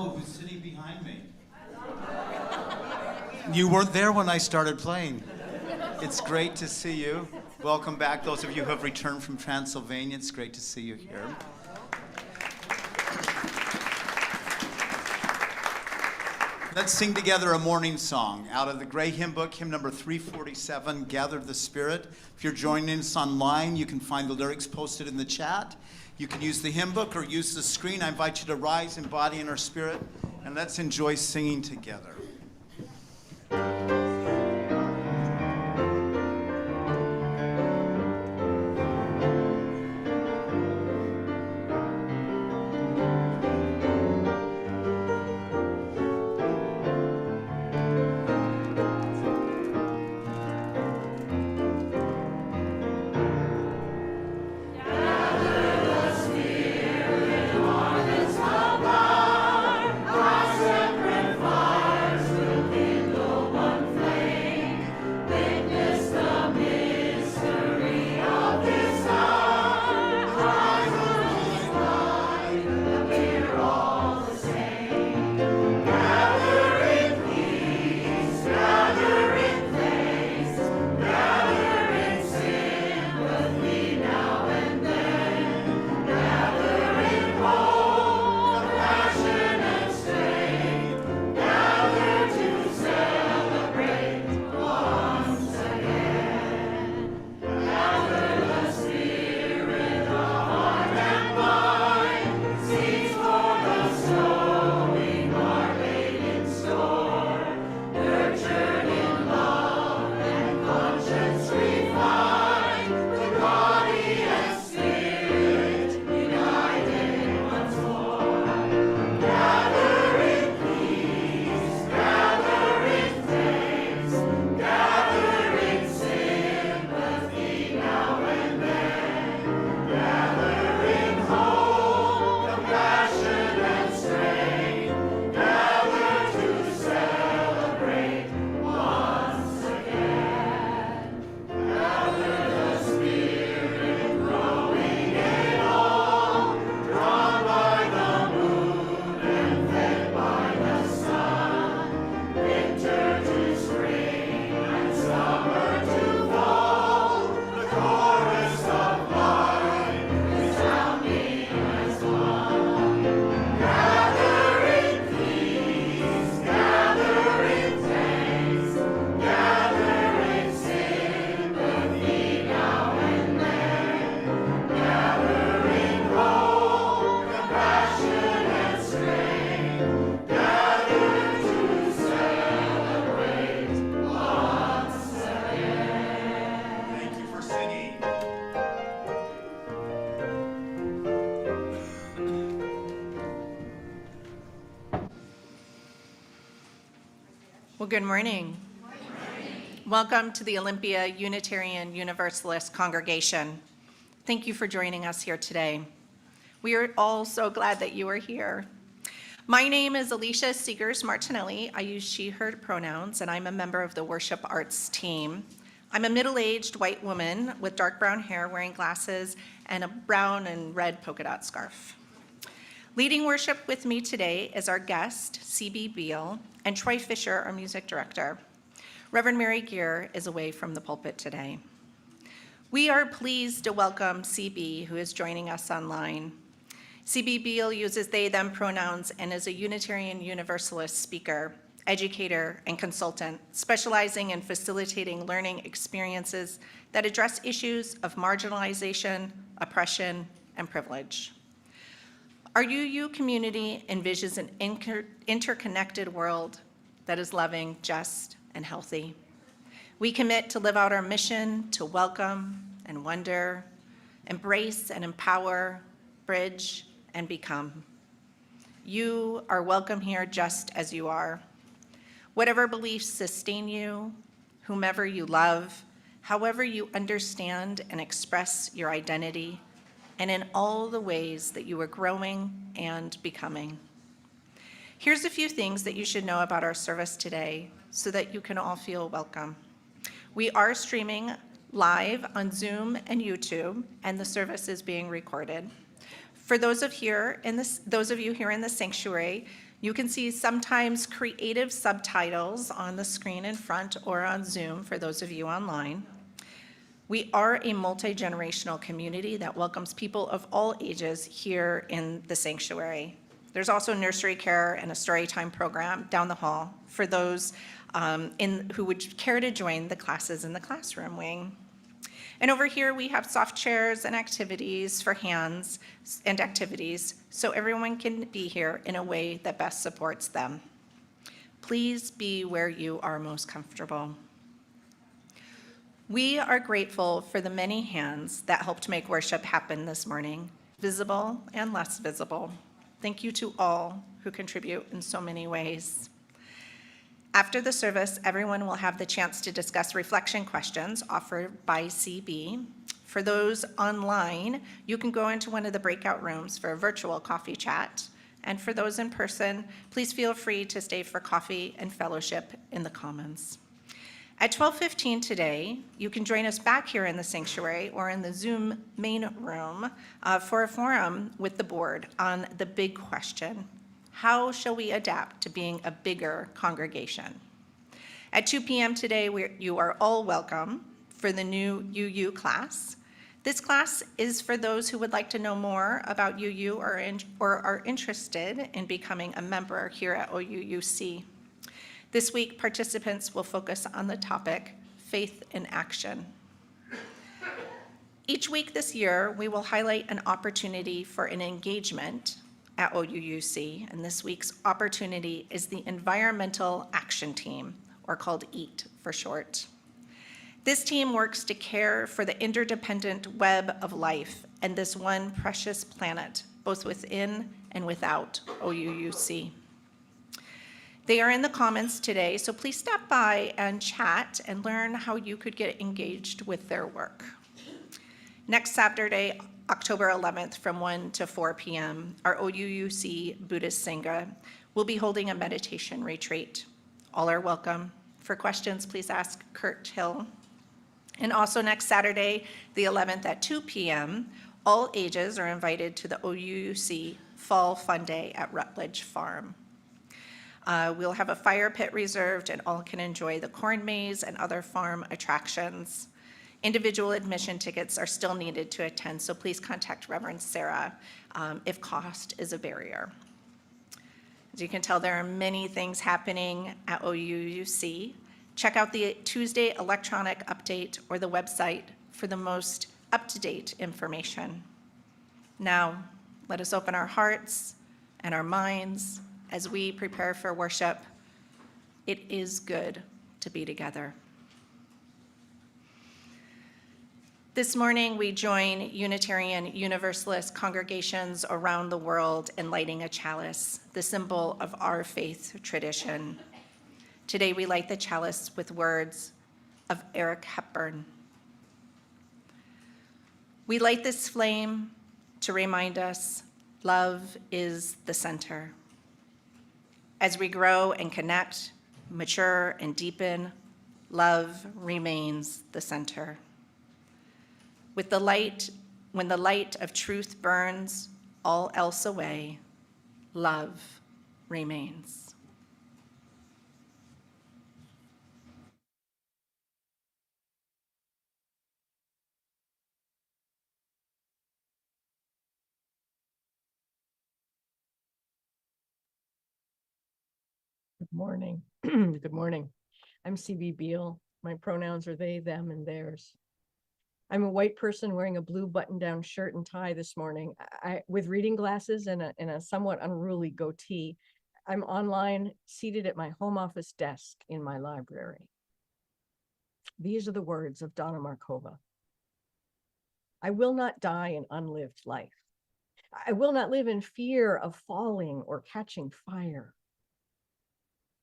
Oh, who's sitting behind me? You weren't there when I started playing. It's great to see you. Welcome back, those of you who have returned from Transylvania. It's great to see you here. Let's sing together a morning song out of the Gray Hymn Book, hymn number 347, Gather the Spirit. If you're joining us online, you can find the lyrics posted in the chat. You can use the hymn book or use the screen. I invite you to rise in body and our spirit, and let's enjoy singing together. Well, good morning. Welcome to the Olympia Unitarian Universalist congregation. Thank you for joining us here today. We are all so glad that you are here. My name is Alicia Seegers Martinelli. I use she, her pronouns, and I'm a member of the worship arts team. I'm a middle-aged white woman with dark brown hair, wearing glasses, and a brown and red polka dot scarf. Leading worship with me today is our guest, C.B. Beal, and Troy Fisher, our music director. Reverend Mary Gear is away from the pulpit today. We are pleased to welcome C.B., who is joining us online. C.B. Beal uses they, them pronouns and is a Unitarian Universalist speaker, educator, and consultant, specializing in facilitating learning experiences that address issues of marginalization, oppression, and privilege. Our UU community envisions an interconnected world that is loving, just, and healthy. We commit to live out our mission to welcome and wonder, embrace and empower, bridge, and become. You are welcome here just as you are. Whatever beliefs sustain you, whomever you love, however you understand and express your identity, and in all the ways that you are growing and becoming. Here's a few things that you should know about our service today so that you can all feel welcome. We are streaming live on Zoom and YouTube, and the service is being recorded. For those of you here in the sanctuary, You can see sometimes creative subtitles on the screen in front or on Zoom for those of you online. We are a multi-generational community that welcomes people of all ages here in the sanctuary. There's also nursery care and a story time program down the hall for those who would care to join the classes in the classroom wing. And over here, we have soft chairs and activities for hands and activities, so everyone can be here in a way that best supports them. Please be where you are most comfortable. We are grateful for the many hands that helped make worship happen this morning, visible and less visible. Thank you to all who contribute in so many ways. After the service, everyone will have the chance to discuss reflection questions offered by CB. For those online, you can go into one of the breakout rooms for a virtual coffee chat. And for those in person, please feel free to stay for coffee and fellowship in the Commons. At 12:15 today, you can join us back here in the sanctuary or in the Zoom main room for a forum with the board on the big question: how shall we adapt to being a bigger congregation? At 2 p.m. today, you are all welcome for the new UU class. This class is for those who would like to know more about UU or are interested in becoming a member here at OUUC. This week, participants will focus on the topic, faith in action. Each week this year, we will highlight an opportunity for an engagement at OUUC, and this week's opportunity is the Environmental Action Team, or called EAT for short. This team works to care for the interdependent web of life and this one precious planet, both within and without OUUC. They are in the Commons today, so please stop by and chat and learn how you could get engaged with their work. Next Saturday, October 11th, from 1 to 4 p.m., our OUUC Buddhist Sangha will be holding a meditation retreat. All are welcome. For questions, please ask Kurt Hill. And also next Saturday, the 11th at 2 p.m., all ages are invited to the OUUC Fall Fun Day at Rutledge Farm. We'll have a fire pit reserved and all can enjoy the corn maze and other farm attractions. Individual admission tickets are still needed to attend, so please contact Reverend Sarah if cost is a barrier. As you can tell, there are many things happening at OUUC. Check out the Tuesday electronic update or the website for the most up-to-date information. Now, let us open our hearts and our minds as we prepare for worship. It is good to be together. This morning, we join Unitarian Universalist congregations around the world in lighting a chalice, the symbol of our faith tradition. Today, we light the chalice with words of Eric Hepburn. We light this flame to remind us love is the center. As we grow and connect, mature and deepen, love remains the center. When the light of truth burns all else away, love remains. Good morning. Good morning. I'm CB Beal. My pronouns are they, them, and theirs. I'm a white person wearing a blue button-down shirt and tie this morning, with reading glasses and a somewhat unruly goatee. I'm online, seated at my home office desk in my library. These are the words of Donna Markova. I will not die an unlived life. I will not live in fear of falling or catching fire.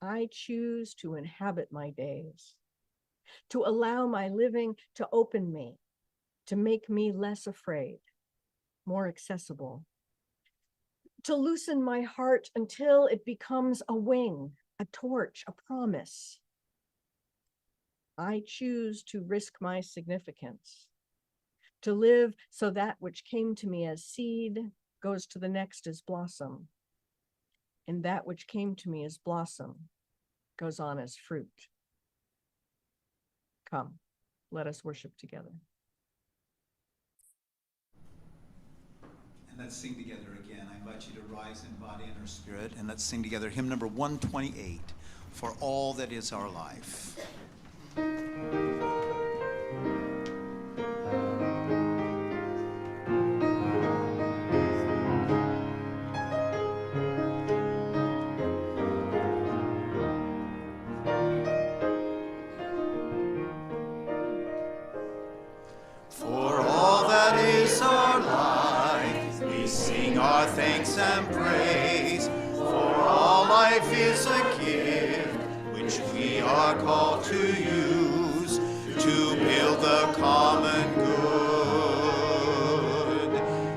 I choose to inhabit my days, to allow my living to open me, to make me less afraid, more accessible, to loosen my heart until it becomes a wing, a torch, a promise. I choose to risk my significance, to live so that which came to me as seed goes to the next as blossom, and that which came to me as blossom goes on as fruit. Come, let us worship together. And let's sing together again. I invite you to rise in body and our spirit, and let's sing together hymn number 128, For All That Is Our Life. Our thanks and praise, for all life is a gift which we are called to use to build the common good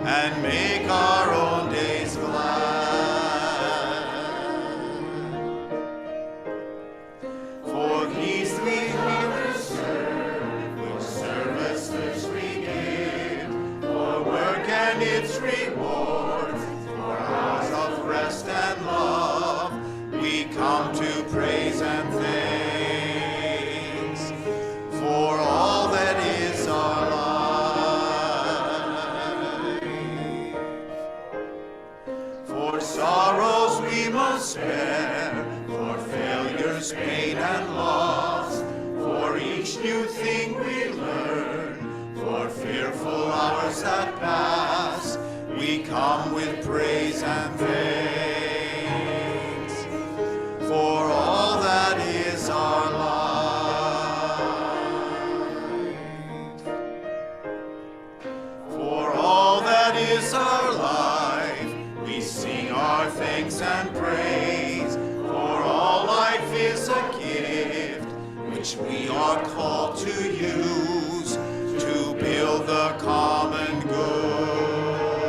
and make our own days glad. For these 300 serve, which services we give, for work and its reward. And love, we come to praise and thanks for all that is our life. For sorrows we must bear, for failures, pain, and loss, for each new thing we learn, for fearful hours that pass, we come with praise and thanks. For all that is our life. For all that is our life, we sing our thanks and praise. For all life is a gift which we are called to use to build the common good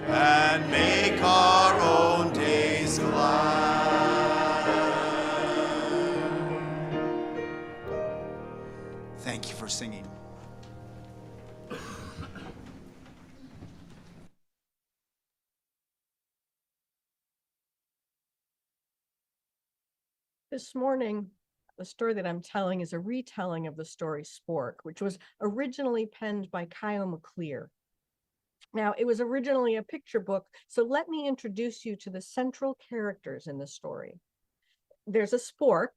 and make our own days glad. Thank you for singing. This morning, the story that I'm telling is a retelling of the story Spork, which was originally penned by Kyle McClear. Now, it was originally a picture book, so let me introduce you to the central characters in the story. There's a spork,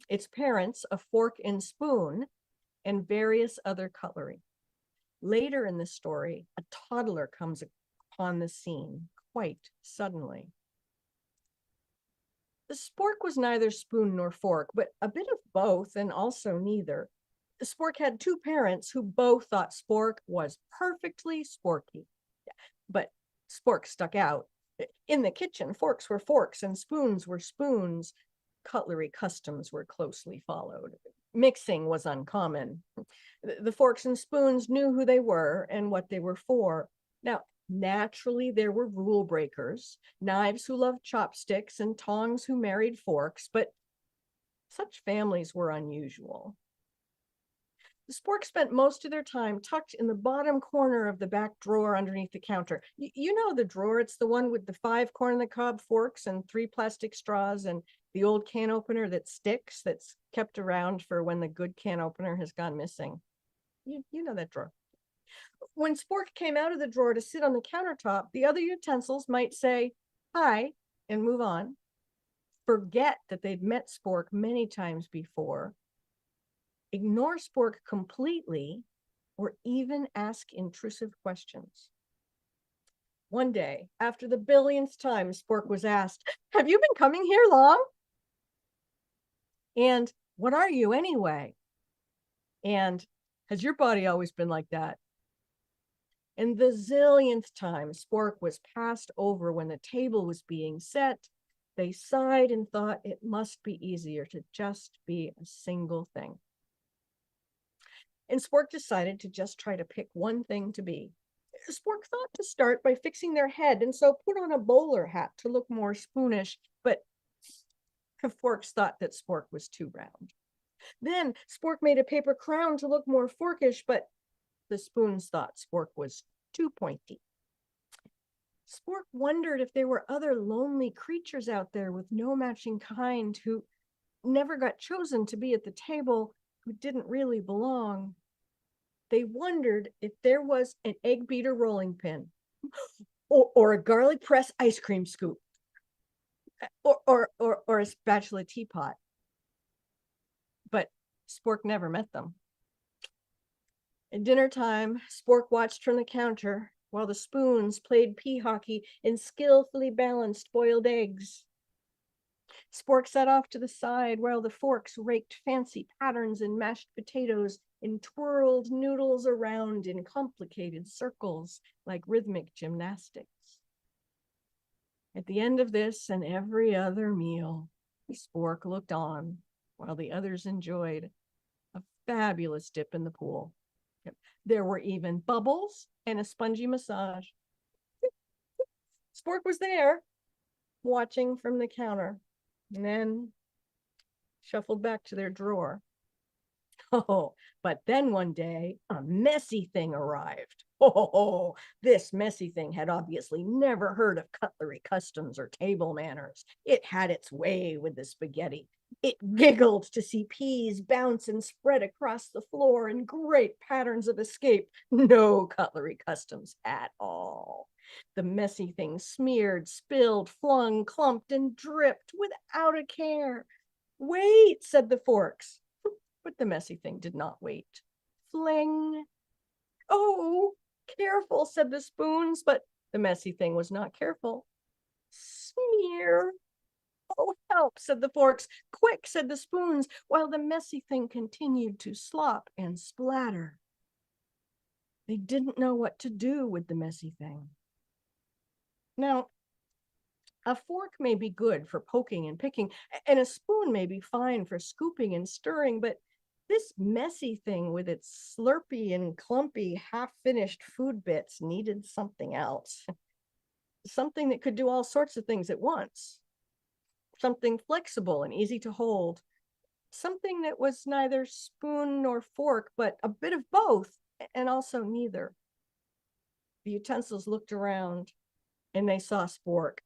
its parents, a fork and spoon, and various other cutlery. Later in the story, a toddler comes upon the scene quite suddenly. The spork was neither spoon nor fork, but a bit of both and also neither. The spork had two parents who both thought spork was perfectly sporky, but spork stuck out. In the kitchen, forks were forks and spoons were spoons. Cutlery customs were closely followed. Mixing was uncommon. The forks and spoons knew who they were and what they were for. Now, naturally, there were rule breakers, knives who loved chopsticks and tongs who married forks, but such families were unusual. The spork spent most of their time tucked in the bottom corner of the back drawer underneath the counter. You know the drawer, it's the one with the 5 corn-on-the-cob forks and 3 plastic straws and the old can opener that sticks, that's kept around for when the good can opener has gone missing. You know that drawer. When Spork came out of the drawer to sit on the countertop, the other utensils might say, hi, and move on. Forget that they'd met Spork many times before. Ignore Spork completely, or even ask intrusive questions. One day, after the billionth time Spork was asked, have you been coming here long? And what are you anyway? And has your body always been like that? And the zillionth time Spork was passed over when the table was being set, they sighed and thought it must be easier to just be a single thing. And Spork decided to just try to pick one thing to be. Spork thought to start by fixing their head, and so put on a bowler hat to look more spoonish, but Forks thought that Spork was too round. Then Spork made a paper crown to look more forkish, but the spoons thought Spork was too pointy. Spork wondered if there were other lonely creatures out there with no matching kind who never got chosen to be at the table, who didn't really belong. They wondered if there was an egg beater rolling pin or a garlic press ice cream scoop or a spatula teapot. But Spork never met them. At dinner time, Spork watched from the counter while the spoons played pea hockey and skillfully balanced boiled eggs. Spork sat off to the side while the forks raked fancy patterns in mashed potatoes and twirled noodles around in complicated circles like rhythmic gymnastics. At the end of this and every other meal, Spork looked on while the others enjoyed a fabulous dip in the pool. There were even bubbles and a spongy massage. Spork was there, watching from the counter, and then shuffled back to their drawer. Oh, but then one day, a messy thing arrived. Oh, this messy thing had obviously never heard of cutlery customs or table manners. It had its way with the spaghetti. It giggled to see peas bounce and spread across the floor in great patterns of escape. No cutlery customs at all. The messy thing smeared, spilled, flung, clumped, and dripped without a care. Wait, said the forks. But the messy thing did not wait. Fling. Oh, careful, said the spoons, but the messy thing was not careful. Smear. Oh, help, said the forks. Quick, said the spoons, while the messy thing continued to slop and splatter. They didn't know what to do with the messy thing. Now, a fork may be good for poking and picking, and a spoon may be fine for scooping and stirring, but this messy thing with its slurpy and clumpy, half-finished food bits needed something else. Something that could do all sorts of things at once. Something flexible and easy to hold. Something that was neither spoon nor fork, but a bit of both, and also neither. The utensils looked around, and they saw Spork.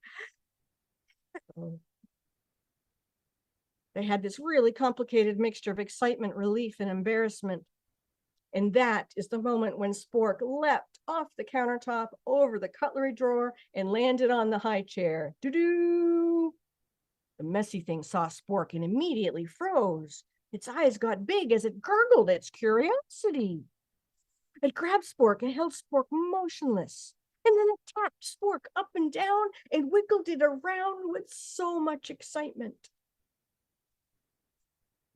They had this really complicated mixture of excitement, relief, and embarrassment. And that is the moment when Spork leapt off the countertop over the cutlery drawer and landed on the high chair. Doo-doo! The messy thing saw Spork and immediately froze. Its eyes got big as it gurgled its curiosity. It grabbed Spork and held Spork motionless. And then it tapped Spork up and down and wiggled it around with so much excitement.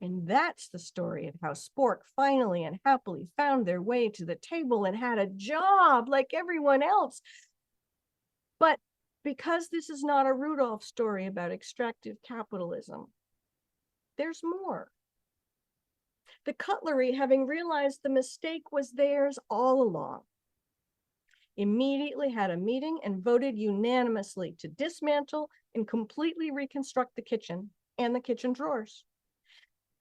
And that's the story of how Spork finally and happily found their way to the table and had a job like everyone else. But because this is not a Rudolph story about extractive capitalism, there's more. The cutlery, having realized the mistake was theirs all along, immediately had a meeting and voted unanimously to dismantle and completely reconstruct the kitchen and the kitchen drawers.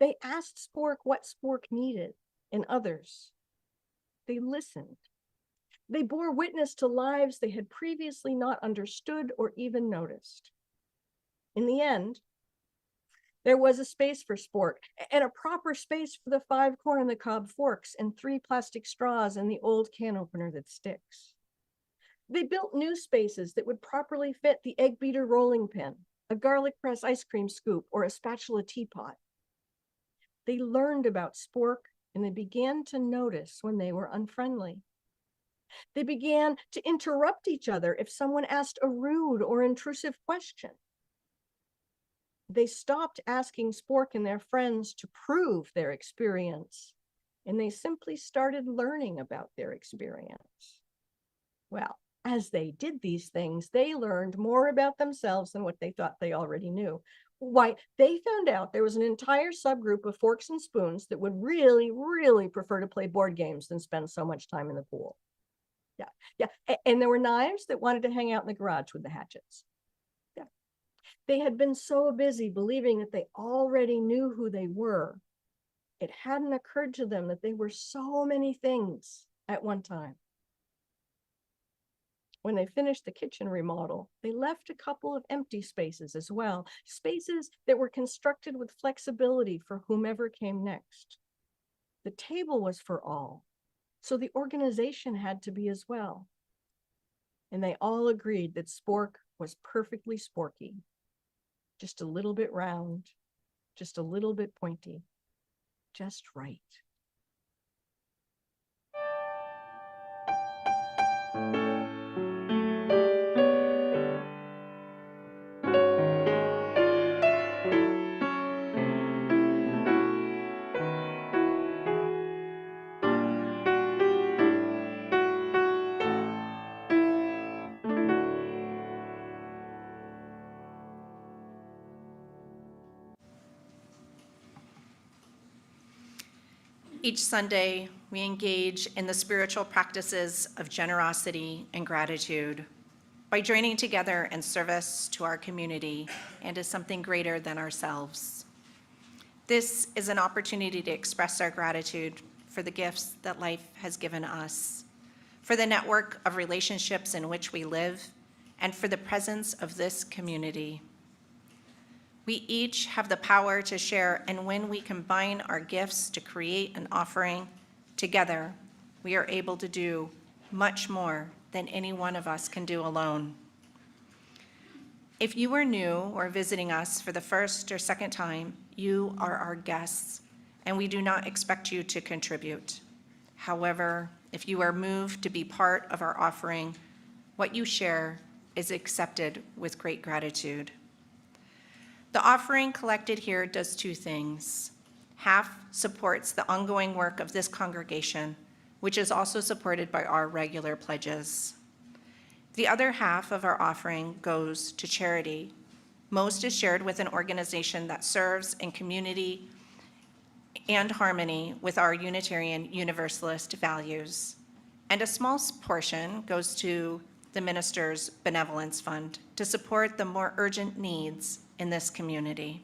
They asked Spork what Spork needed and others. They listened. They bore witness to lives they had previously not understood or even noticed. In the end, there was a space for Spork and a proper space for the 5 corn-on-the-cob forks and 3 plastic straws and the old can opener that sticks. They built new spaces that would properly fit the egg beater rolling pin, a garlic press ice cream scoop, or a spatula teapot. They learned about Spork and they began to notice when they were unfriendly. They began to interrupt each other if someone asked a rude or intrusive question. They stopped asking Spork and their friends to prove their experience, and they simply started learning about their experience. Well, as they did these things, they learned more about themselves than what they thought they already knew. Why, they found out there was an entire subgroup of forks and spoons that would really, really prefer to play board games than spend so much time in the pool. Yeah. And there were knives that wanted to hang out in the garage with the hatchets. Yeah. They had been so busy believing that they already knew who they were. It hadn't occurred to them that they were so many things at one time. When they finished the kitchen remodel, they left a couple of empty spaces as well, spaces that were constructed with flexibility for whomever came next. The table was for all, so the organization had to be as well. And they all agreed that spork was perfectly sporky, just a little bit round, just a little bit pointy, just right. Each Sunday, we engage in the spiritual practices of generosity and gratitude by joining together in service to our community and to something greater than ourselves. This is an opportunity to express our gratitude for the gifts that life has given us, for the network of relationships in which we live, and for the presence of this community. We each have the power to share, and when we combine our gifts to create an offering, together, we are able to do much more than any one of us can do alone. If you are new or visiting us for the first or second time, you are our guests, and we do not expect you to contribute. However, if you are moved to be part of our offering, what you share is accepted with great gratitude. The offering collected here does two things. Half supports the ongoing work of this congregation, which is also supported by our regular pledges. The other half of our offering goes to charity. Most is shared with an organization that serves in community and harmony with our Unitarian Universalist values. And a small portion goes to the Minister's Benevolence Fund to support the more urgent needs in this community.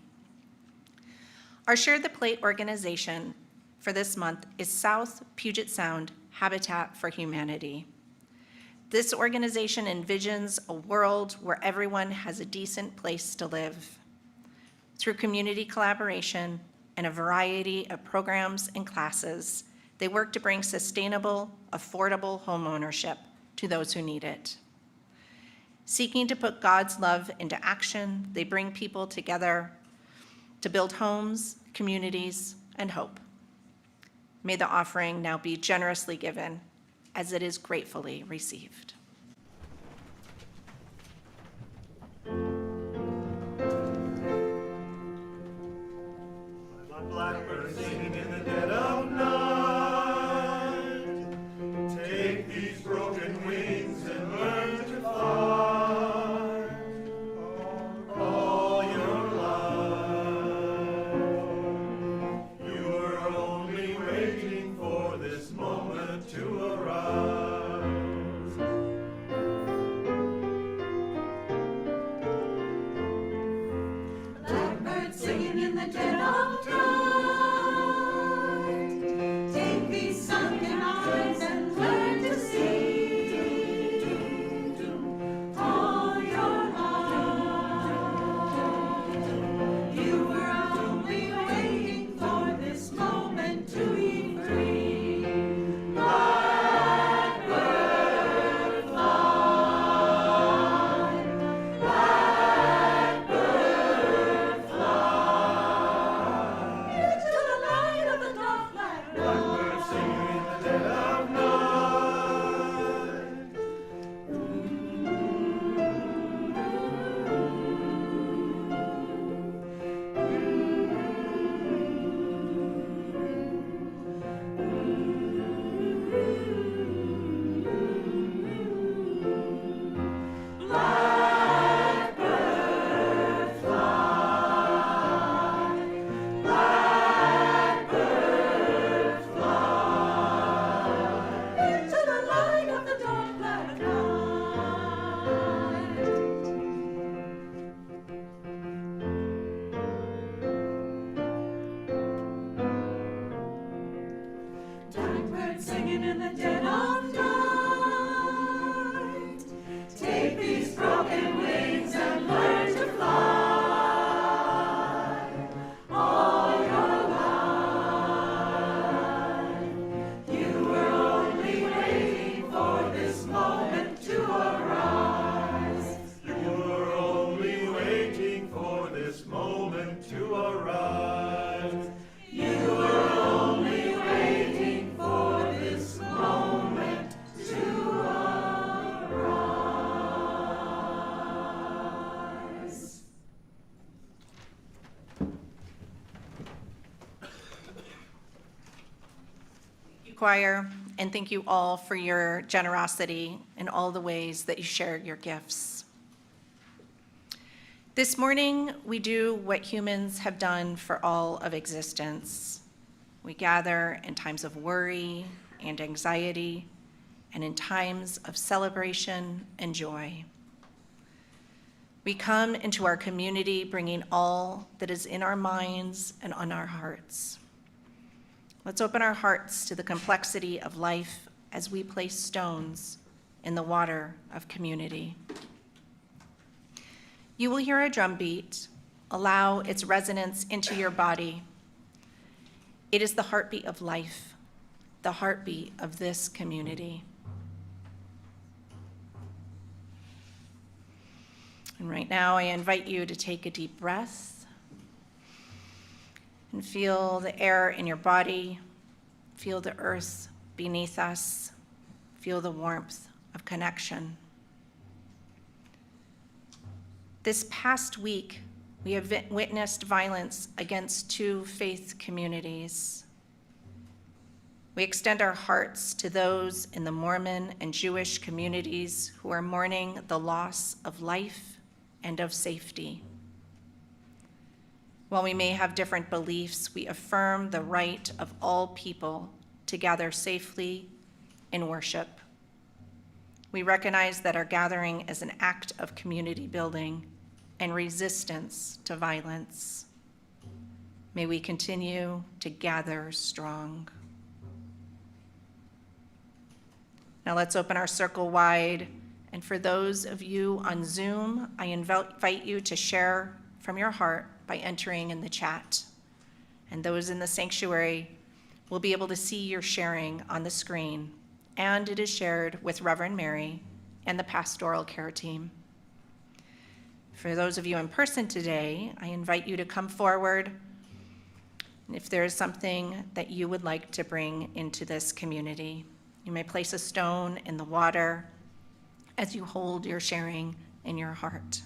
Our Share the Plate organization for this month is South Puget Sound Habitat for Humanity. This organization envisions a world where everyone has a decent place to live. Through community collaboration and a variety of programs and classes, they work to bring sustainable, affordable homeownership to those who need it. Seeking to put God's love into action, they bring people together to build homes, communities, and hope. May the offering now be generously given as it is gratefully received. Like blackbirds singing in the dead of night, take these broken wings and learn to fly all your life. You were only waiting for this moment to arise. choir, and thank you all for your generosity in all the ways that you shared your gifts. This morning, we do what humans have done for all of existence. We gather in times of worry and anxiety, and in times of celebration and joy. We come into our community bringing all that is in our minds and on our hearts. Let's open our hearts to the complexity of life as we place stones in the water of community. You will hear a drum beat. Allow its resonance into your body. It is the heartbeat of life, the heartbeat of this community. And right now, I invite you to take a deep breath and feel the air in your body, feel the earth beneath us, feel the warmth of connection. This past week, we have witnessed violence against two faith communities. We extend our hearts to those in the Mormon and Jewish communities who are mourning the loss of life and of safety. While we may have different beliefs, we affirm the right of all people to gather safely in worship. We recognize that our gathering is an act of community building and resistance to violence. May we continue to gather strong. Now let's open our circle wide. And for those of you on Zoom, I invite you to share from your heart by entering in the chat. And those in the sanctuary will be able to see your sharing on the screen. And it is shared with Reverend Mary and the pastoral care team. For those of you in person today, I invite you to come forward if there is something that you would like to bring into this community. You may place a stone in the water as you hold your sharing in your heart.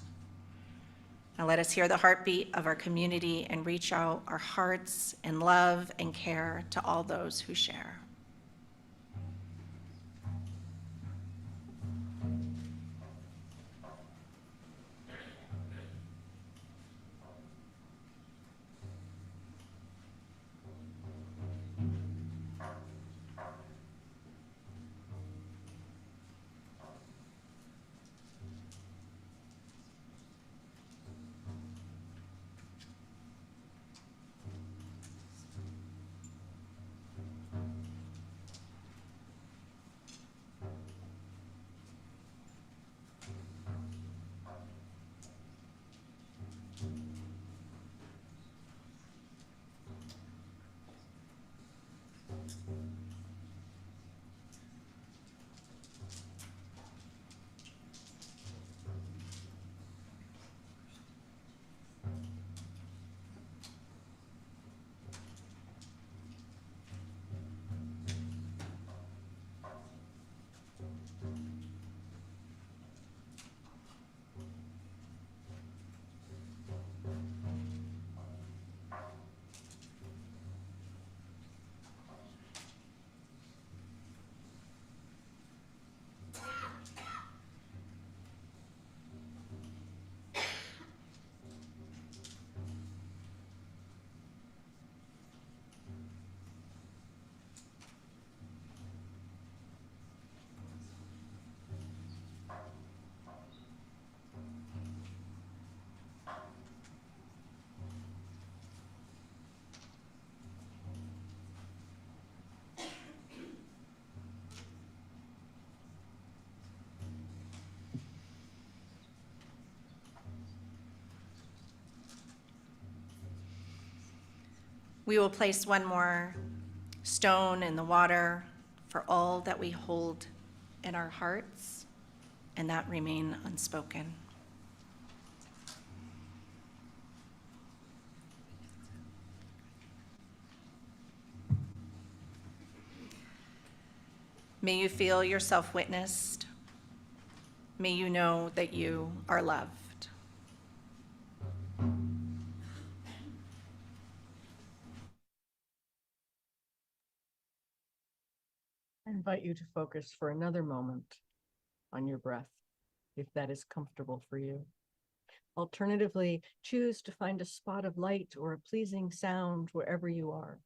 Now let us hear the heartbeat of our community and reach out our hearts in love and care to all those who share. We will place one more stone in the water for all that we hold in our hearts and that remain unspoken. May you feel yourself witnessed. May you know that you are loved. I invite you to focus for another moment on your breath, if that is comfortable for you. Alternatively, choose to find a spot of light or a pleasing sound wherever you are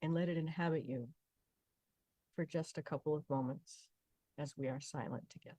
and let it inhabit you for just a couple of moments as we are silent together.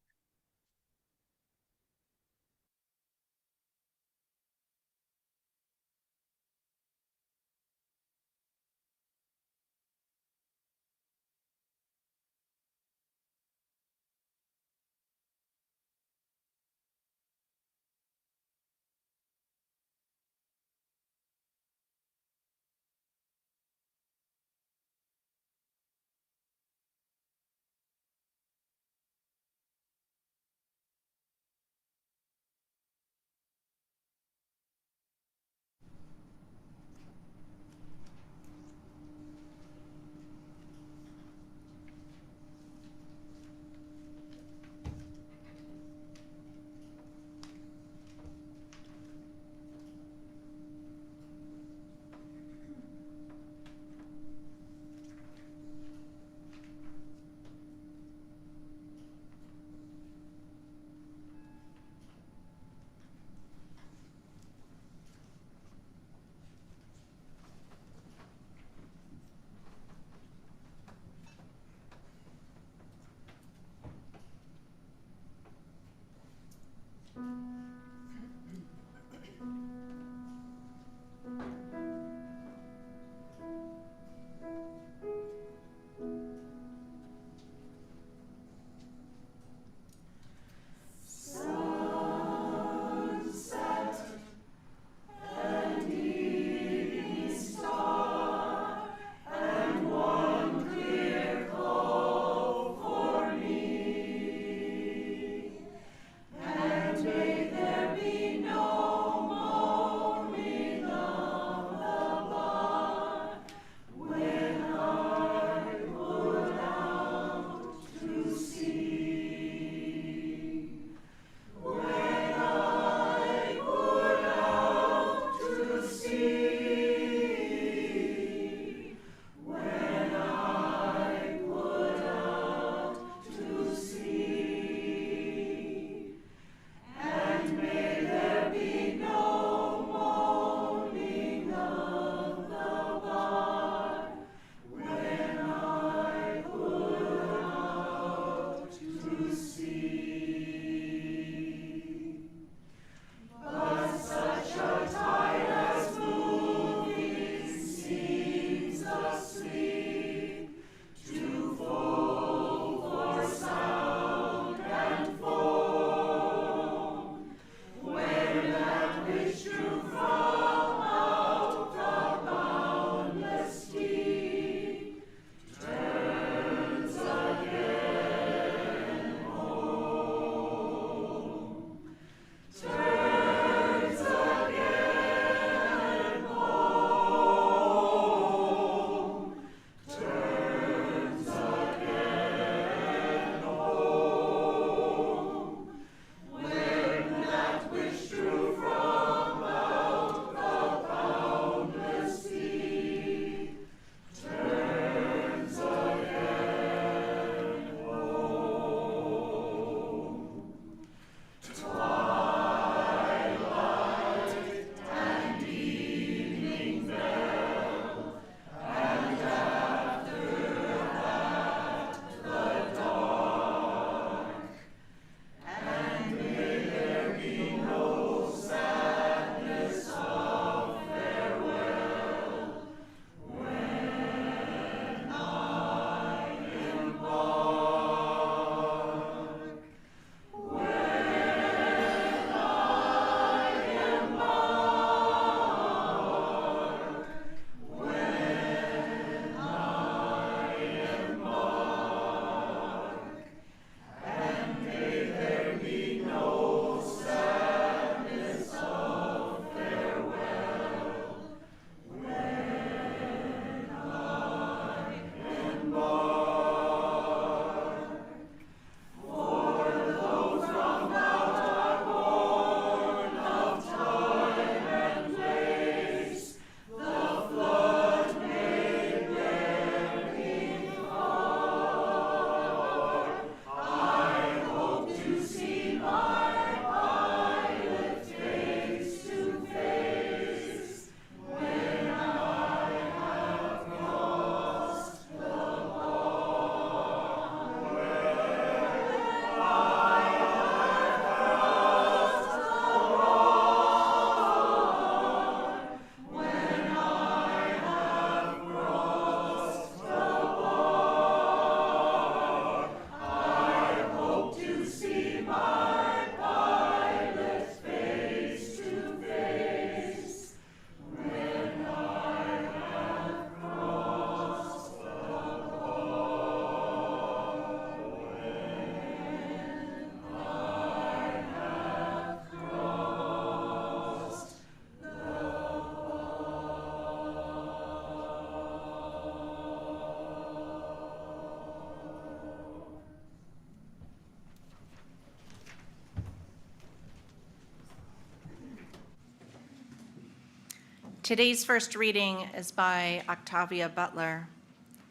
Today's first reading is by Octavia Butler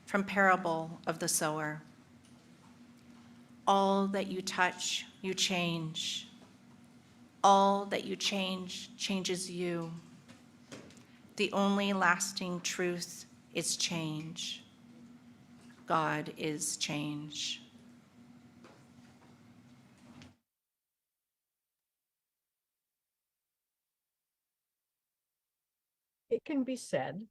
from Parable of the Sower. All that you touch, you change. All that you change changes you. The only lasting truth is change. God is change. It can be said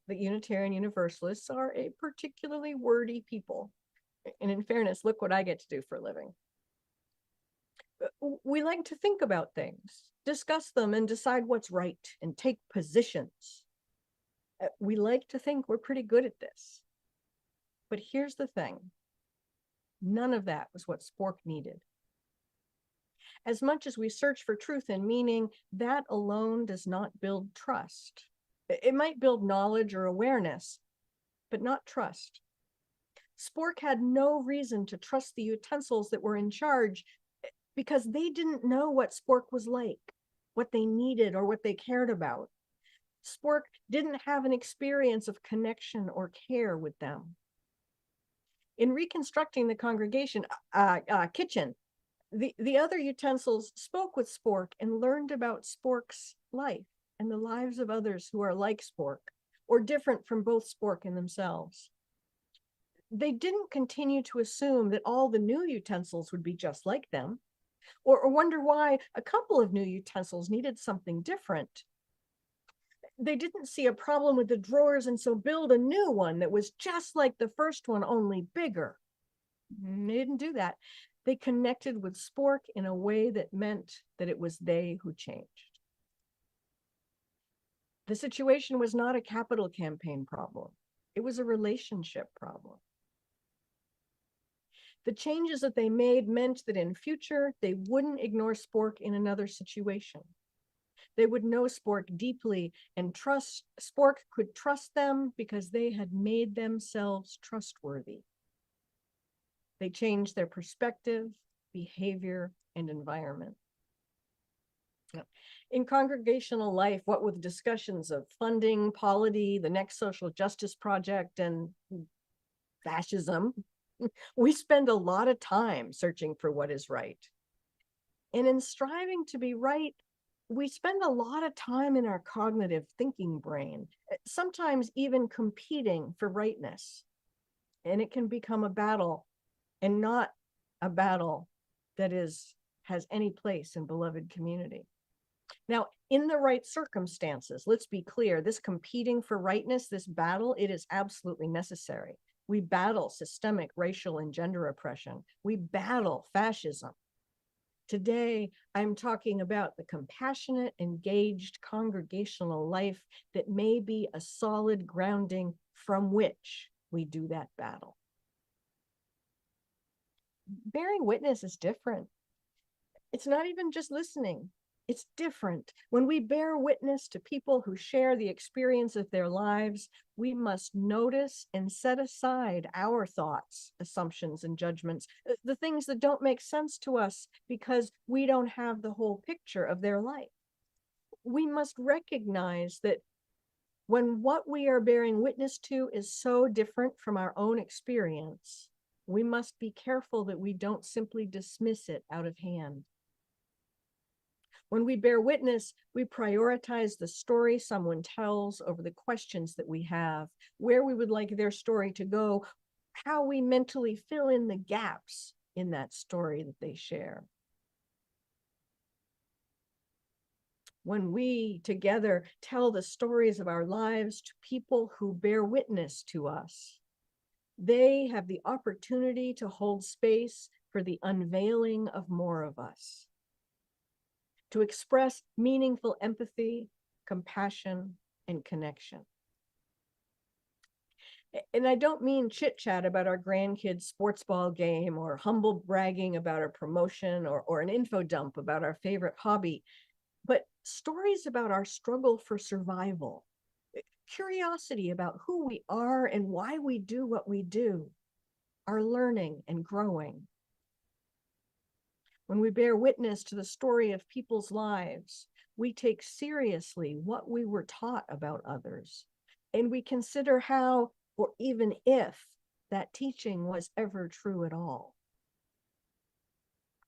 that Unitarian Universalists are a particularly wordy people. And in fairness, look what I get to do for a living. We like to think about things, discuss them, and decide what's right, and take positions. We like to think we're pretty good at this. But here's the thing. None of that was what Spork needed. As much as we search for truth and meaning, that alone does not build trust. It might build knowledge or awareness, but not trust. Spork had no reason to trust the utensils that were in charge because they didn't know what Spork was like, what they needed, or what they cared about. Spork didn't have an experience of connection or care with them. In reconstructing the congregation kitchen, the other utensils spoke with Spork and learned about Spork's life and the lives of others who are like Spork or different from both Spork and themselves. They didn't continue to assume that all the new utensils would be just like them, or wonder why a couple of new utensils needed something different. They didn't see a problem with the drawers and so build a new one that was just like the first one, only bigger. They didn't do that. They connected with Spork in a way that meant that it was they who changed. The situation was not a capital campaign problem. It was a relationship problem. The changes that they made meant that in future, they wouldn't ignore Spork in another situation. They would know Spork deeply and Spork could trust them because they had made themselves trustworthy. They changed their perspective, behavior, and environment. In congregational life, what with discussions of funding, polity, the next social justice project, and fascism, we spend a lot of time searching for what is right. And in striving to be right, we spend a lot of time in our cognitive thinking brain, sometimes even competing for rightness. And it can become a battle, and not a battle that has any place in beloved community. Now, in the right circumstances, let's be clear, this competing for rightness, this battle, it is absolutely necessary. We battle systemic racial and gender oppression. We battle fascism. Today, I'm talking about the compassionate, engaged congregational life that may be a solid grounding from which we do that battle. Bearing witness is different. It's not even just listening. It's different. When we bear witness to people who share the experience of their lives, we must notice and set aside our thoughts, assumptions, and judgments, the things that don't make sense to us because we don't have the whole picture of their life. We must recognize that when what we are bearing witness to is so different from our own experience, we must be careful that we don't simply dismiss it out of hand. When we bear witness, we prioritize the story someone tells over the questions that we have, where we would like their story to go, how we mentally fill in the gaps in that story that they share. When we together tell the stories of our lives to people who bear witness to us, they have the opportunity to hold space for the unveiling of more of us, to express meaningful empathy, compassion, and connection. And I don't mean chit chat about our grandkids' sports ball game or humble bragging about our promotion or an info dump about our favorite hobby, but stories about our struggle for survival, curiosity about who we are and why we do what we do, our learning and growing. When we bear witness to the story of people's lives, we take seriously what we were taught about others, and we consider how, or even if, that teaching was ever true at all.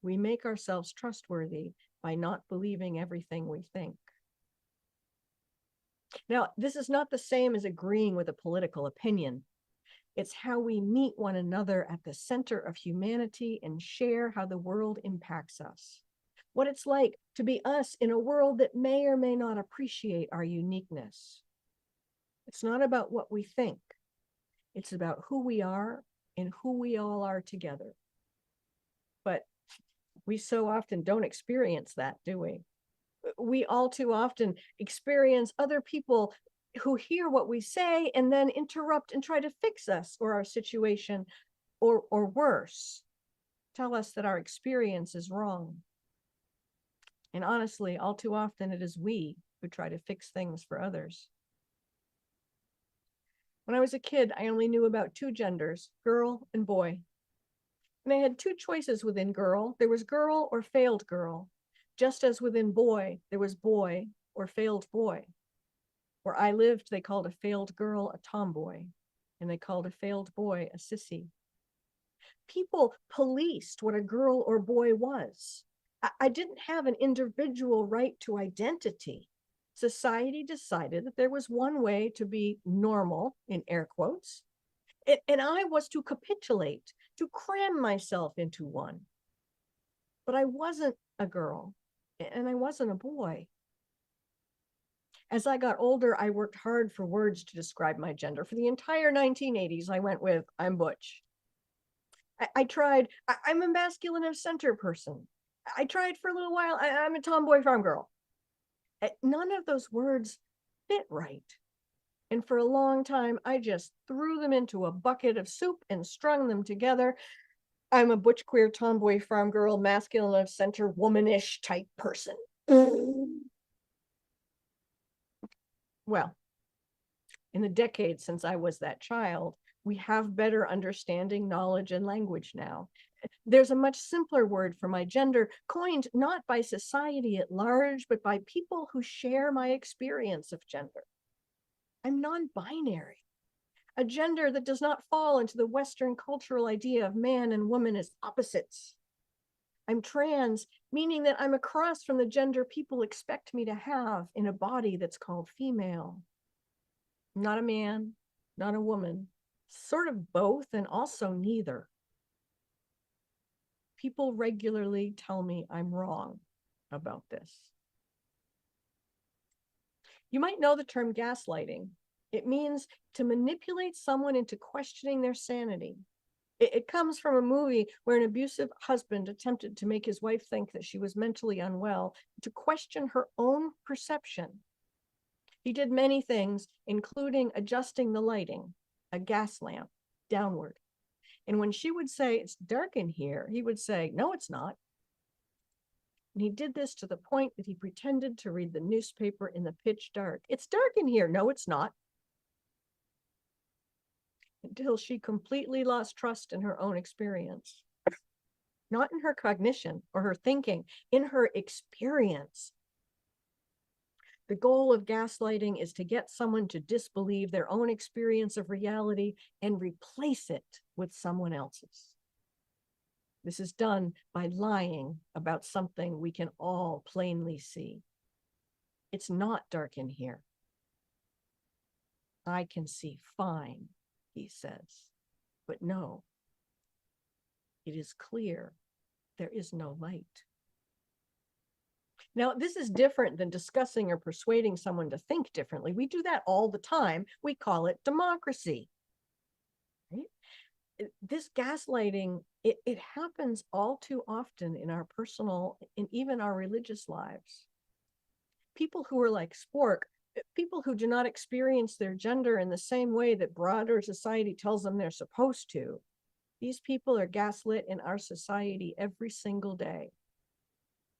We make ourselves trustworthy by not believing everything we think. Now, this is not the same as agreeing with a political opinion. It's how we meet one another at the center of humanity and share how the world impacts us. What it's like to be us in a world that may or may not appreciate our uniqueness. It's not about what we think. It's about who we are and who we all are together. But we so often don't experience that, do we? We all too often experience other people who hear what we say and then interrupt and try to fix us or our situation, or worse, tell us that our experience is wrong. And honestly, all too often it is we who try to fix things for others. When I was a kid, I only knew about two genders, girl and boy. And I had two choices within girl. There was girl or failed girl, just as within boy, there was boy or failed boy. Where I lived, they called a failed girl a tomboy, and they called a failed boy a sissy. People policed what a girl or boy was. I didn't have an individual right to identity. Society decided that there was one way to be normal, in air quotes, and I was to capitulate, to cram myself into one. But I wasn't a girl, and I wasn't a boy. As I got older, I worked hard for words to describe my gender. For the entire 1980s, I went with, I'm butch. I tried, I'm a masculine of center person. I tried for a little while, I'm a tomboy farm girl. None of those words fit right. And for a long time, I just threw them into a bucket of soup and strung them together. I'm a butch, queer, tomboy, farm girl, masculine of center, womanish type person. Well, in the decades since I was that child, we have better understanding, knowledge, and language now. There's a much simpler word for my gender, coined not by society at large, but by people who share my experience of gender. I'm non-binary, a gender that does not fall into the Western cultural idea of man and woman as opposites. I'm trans, meaning that I'm a cross from the gender people expect me to have in a body that's called female. Not a man, not a woman, sort of both and also neither. People regularly tell me I'm wrong about this. You might know the term gaslighting. It means to manipulate someone into questioning their sanity. It comes from a movie where an abusive husband attempted to make his wife think that she was mentally unwell, to question her own perception. He did many things, including adjusting the lighting, a gas lamp, downward. And when she would say, it's dark in here, he would say, no, it's not. And he did this to the point that he pretended to read the newspaper in the pitch dark. It's dark in here. No, it's not. Until she completely lost trust in her own experience. Not in her cognition or her thinking, in her experience. The goal of gaslighting is to get someone to disbelieve their own experience of reality and replace it with someone else's. This is done by lying about something we can all plainly see. It's not dark in here. I can see fine, he says. But no, it is clear there is no light. Now, this is different than discussing or persuading someone to think differently. We do that all the time. We call it democracy. Right? This gaslighting, it happens all too often in our personal and even our religious lives. People who are like Spork, people who do not experience their gender in the same way that broader society tells them they're supposed to, these people are gaslit in our society every single day.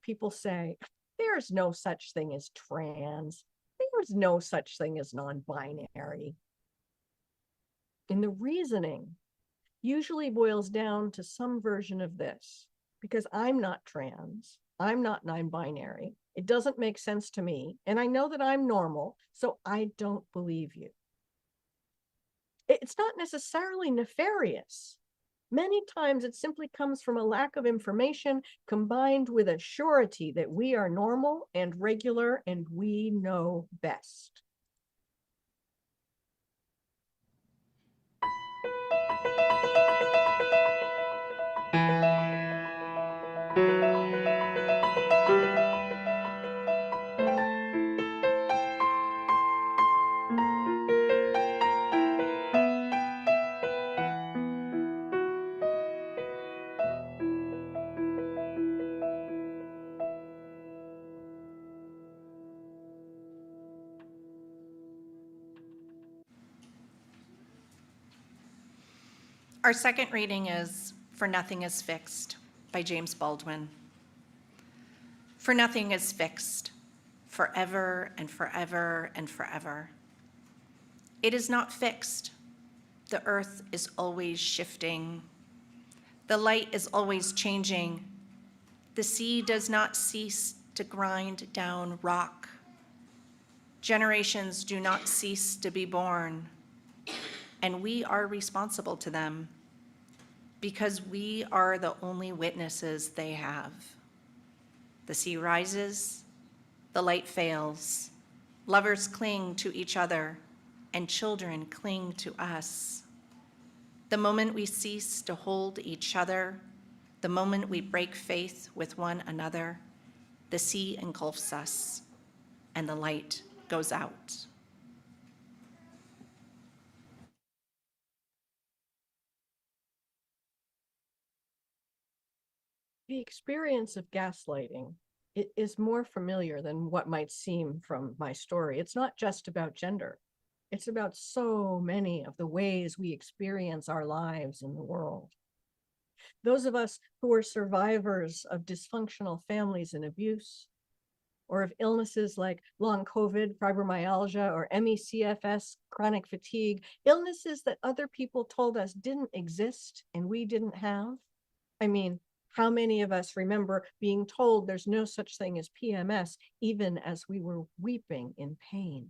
People say, there's no such thing as trans. There's no such thing as non-binary. And the reasoning usually boils down to some version of this. Because I'm not trans, I'm not non-binary. It doesn't make sense to me. And I know that I'm normal, so I don't believe you. It's not necessarily nefarious. Many times it simply comes from a lack of information combined with a surety that we are normal and regular and we know best. Our second reading is For Nothing is Fixed by James Baldwin. For nothing is fixed, forever and forever and forever. It is not fixed. The earth is always shifting. The light is always changing. The sea does not cease to grind down rock. Generations do not cease to be born, and we are responsible to them because we are the only witnesses they have. The sea rises, the light fails, lovers cling to each other, and children cling to us. The moment we cease to hold each other, the moment we break faith with one another, the sea engulfs us and the light goes out. The experience of gaslighting is more familiar than what might seem from my story. It's not just about gender. It's about so many of the ways we experience our lives in the world. Those of us who are survivors of dysfunctional families and abuse, or of illnesses like long COVID, fibromyalgia, or ME/CFS, chronic fatigue, illnesses that other people told us didn't exist and we didn't have. I mean, how many of us remember being told there's no such thing as PMS, even as we were weeping in pain?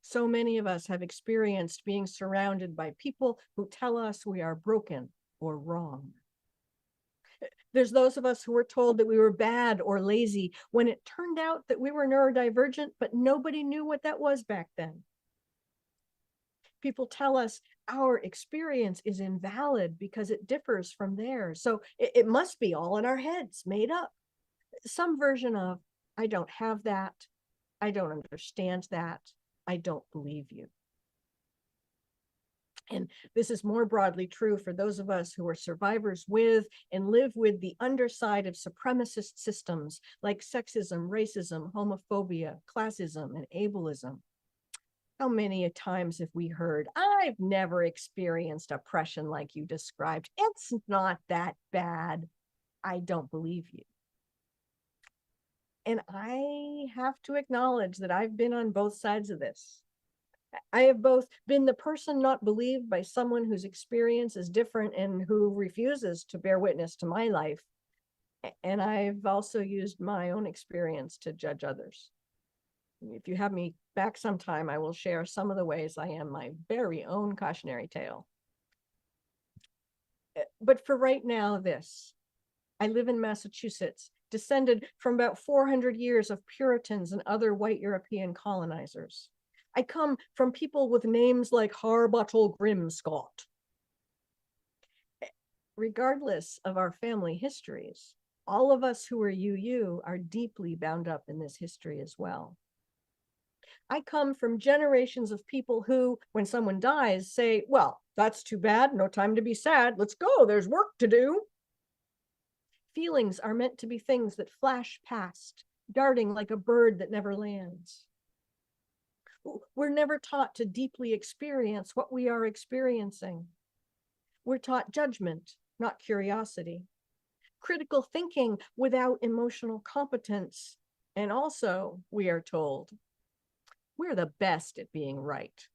So many of us have experienced being surrounded by people who tell us we are broken or wrong. There's those of us who were told that we were bad or lazy when it turned out that we were neurodivergent, but nobody knew what that was back then. People tell us our experience is invalid because it differs from theirs. So it must be all in our heads, made up. Some version of, I don't have that. I don't understand that. I don't believe you. And this is more broadly true for those of us who are survivors with and live with the underside of supremacist systems like sexism, racism, homophobia, classism, and ableism. How many times have we heard, I've never experienced oppression like you described. It's not that bad. I don't believe you. And I have to acknowledge that I've been on both sides of this. I have both been the person not believed by someone whose experience is different and who refuses to bear witness to my life. And I've also used my own experience to judge others. If you have me back sometime, I will share some of the ways I am my very own cautionary tale. But for right now, this. I live in Massachusetts, descended from about 400 years of Puritans and other white European colonizers. I come from people with names like Harbottle Grimscott. Regardless of our family histories, all of us who are UU are deeply bound up in this history as well. I come from generations of people who, when someone dies, say, well, that's too bad, no time to be sad, let's go, there's work to do. Feelings are meant to be things that flash past, darting like a bird that never lands. We're never taught to deeply experience what we are experiencing. We're taught judgment, not curiosity, critical thinking without emotional competence, and also, we are told, we're the best at being right.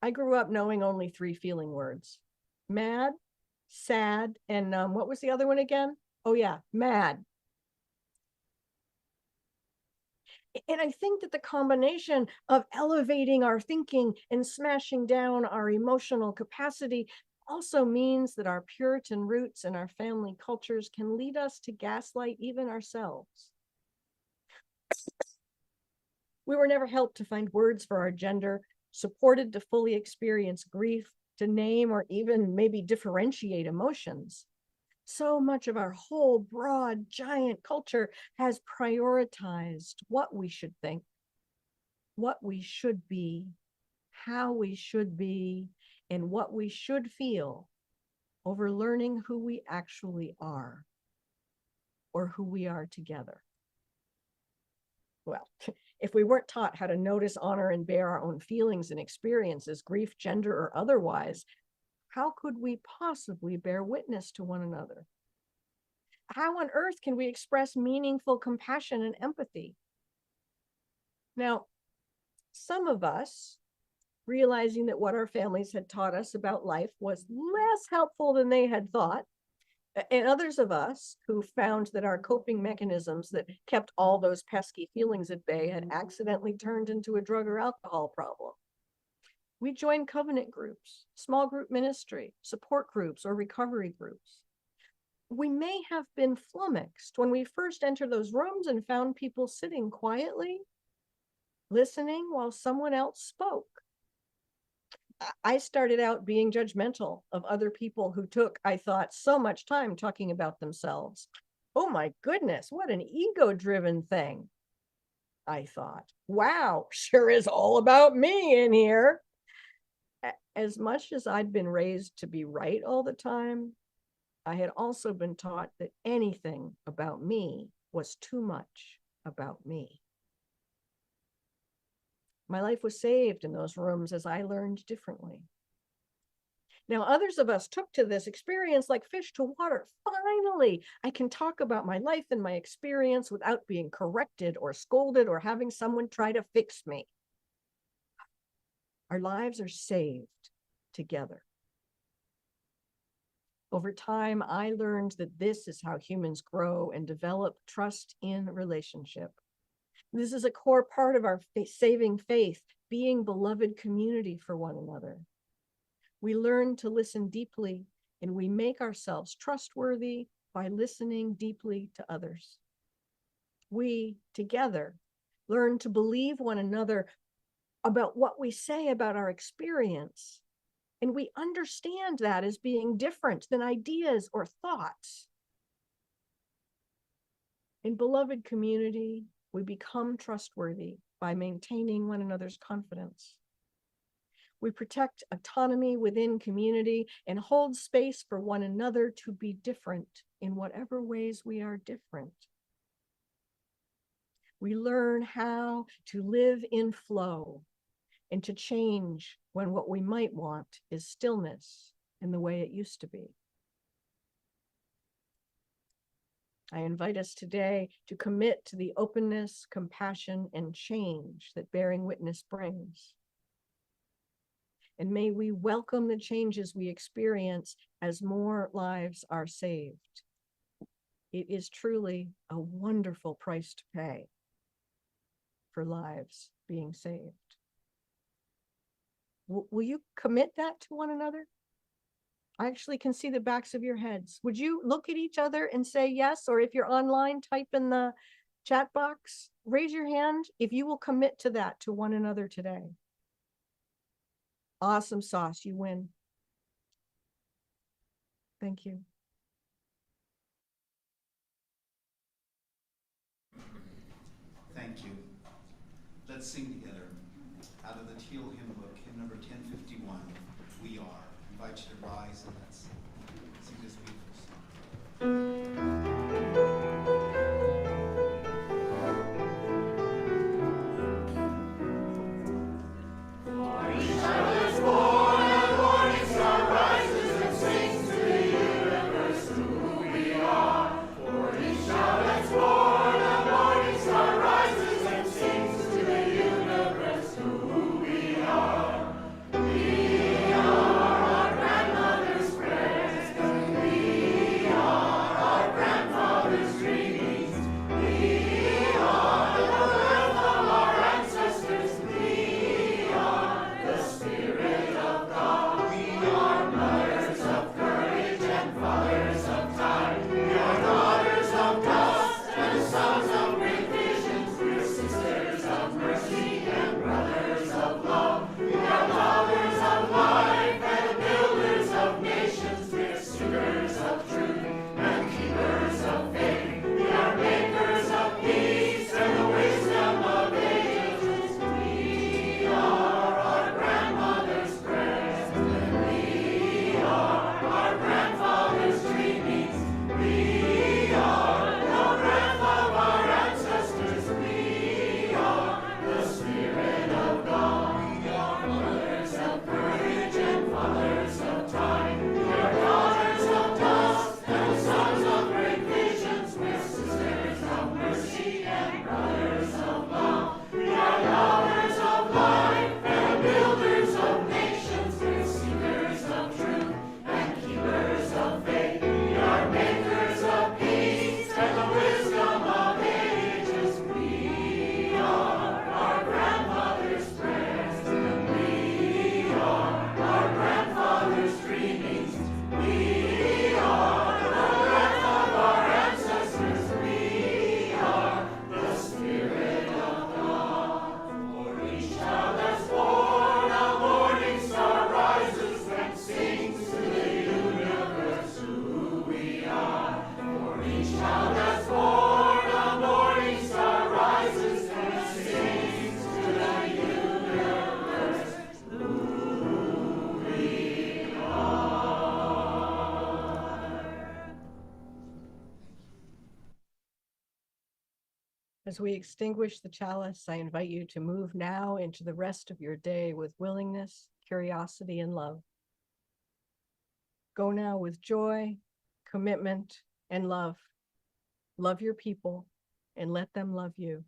I grew up knowing only 3 feeling words: mad, sad, and what was the other one again? Oh yeah, mad. And I think that the combination of elevating our thinking and smashing down our emotional capacity also means that our Puritan roots and our family cultures can lead us to gaslight even ourselves. We were never helped to find words for our gender, supported to fully experience grief, to name or even maybe differentiate emotions. So much of our whole broad, giant culture has prioritized what we should think, what we should be, how we should be, and what we should feel over learning who we actually are or who we are together. Well, if we weren't taught how to notice, honor, and bear our own feelings and experiences, grief, gender, or otherwise, how could we possibly bear witness to one another? How on earth can we express meaningful compassion and empathy? Now, some of us, realizing that what our families had taught us about life was less helpful than they had thought, and others of us who found that our coping mechanisms that kept all those pesky feelings at bay had accidentally turned into a drug or alcohol problem. We joined covenant groups, small group ministry, support groups, or recovery groups. We may have been flummoxed when we first entered those rooms and found people sitting quietly, listening while someone else spoke. I started out being judgmental of other people who took, I thought, so much time talking about themselves. Oh my goodness, what an ego-driven thing, I thought. Wow, sure is all about me in here. As much as I'd been raised to be right all the time, I had also been taught that anything about me was too much about me. My life was saved in those rooms as I learned differently. Now, others of us took to this experience like fish to water. Finally, I can talk about my life and my experience without being corrected or scolded or having someone try to fix me. Our lives are saved together. Over time, I learned that this is how humans grow and develop trust in relationship. This is a core part of our saving faith, being beloved community for one another. We learn to listen deeply, and we make ourselves trustworthy by listening deeply to others. We, together, learn to believe one another about what we say about our experience, and we understand that as being different than ideas or thoughts. In beloved community, we become trustworthy by maintaining one another's confidence. We protect autonomy within community and hold space for one another to be different in whatever ways we are different. We learn how to live in flow and to change when what we might want is stillness in the way it used to be. I invite us today to commit to the openness, compassion, and change that bearing witness brings. And may we welcome the changes we experience as more lives are saved. It is truly a wonderful price to pay for lives being saved. Will you commit that to one another? I actually can see the backs of your heads. Would you look at each other and say yes? Or if you're online, type in the chat box, raise your hand if you will commit to that to one another today. Awesome sauce, you win. Thank you. Thank you. Let's sing together out of the Teal hymn book, hymn number 1051, We Are. I invite you to rise and let's sing this beautiful song. We are our grandmother's prayer. As we extinguish the chalice, I invite you to move now into the rest of your day with willingness, curiosity, and love. Go now with joy, commitment, and love. Love your people and let them love you.